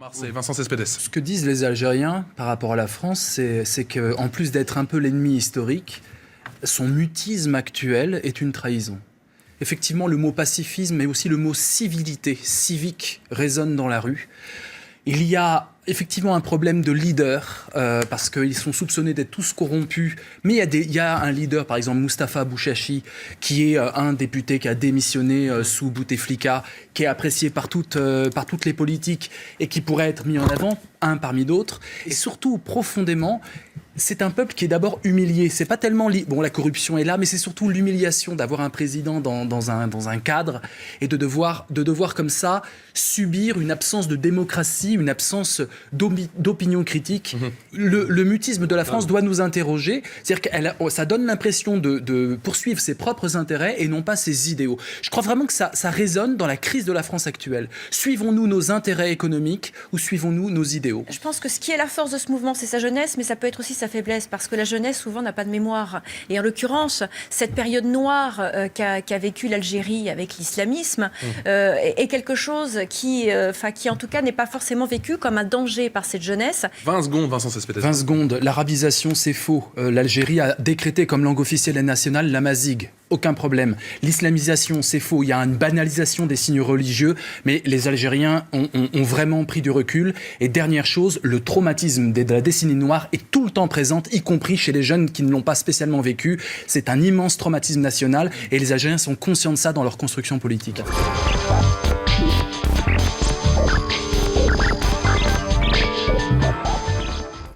Marseille, Vincent Cespedes. Ce que disent les Algériens par rapport à la France, c'est qu'en plus d'être un peu l'ennemi historique, son mutisme actuel est une trahison. Effectivement, le mot pacifisme, mais aussi le mot civilité, civique, résonne dans la rue. Il y a effectivement un problème de leader, parce qu'ils sont soupçonnés d'être tous corrompus. Mais il y a un leader, par exemple Moustapha Bouchachi, qui est un député qui a démissionné sous Bouteflika, qui est apprécié par toutes les politiques et qui pourrait être mis en avant, un parmi d'autres. Et surtout, profondément, c'est un peuple qui est d'abord humilié. C'est pas tellement... Bon, la corruption est là, mais c'est surtout l'humiliation d'avoir un président dans un cadre et de devoir comme ça subir une absence de démocratie, une absence d'opinion critique. Le mutisme de la France doit nous interroger. C'est-à-dire que ça donne l'impression de poursuivre ses propres intérêts et non pas ses idéaux. Je crois vraiment que ça résonne dans la crise de la France actuelle. Suivons-nous nos intérêts économiques ou suivons-nous nos idéaux ? Je pense que ce qui est la force de ce mouvement, c'est sa jeunesse, mais ça peut être aussi sa faiblesse, parce que la jeunesse, souvent, n'a pas de mémoire. Et en l'occurrence, cette période noire qu'a vécue l'Algérie avec l'islamisme est quelque chose qui, en tout cas, n'est pas forcément vécu comme un danger par cette jeunesse. 20 secondes, Vincent Cespedes. 20 secondes. L'arabisation, c'est faux. L'Algérie a décrété comme langue officielle et nationale l'amazigh. Aucun problème. L'islamisation, c'est faux. Il y a une banalisation des signes religieux, mais les Algériens ont vraiment pris du recul. Et dernière chose, le traumatisme de la décennie noire est tout le temps présent, y compris chez les jeunes qui ne l'ont pas spécialement vécu. C'est un immense traumatisme national et les Algériens sont conscients de ça dans leur construction politique.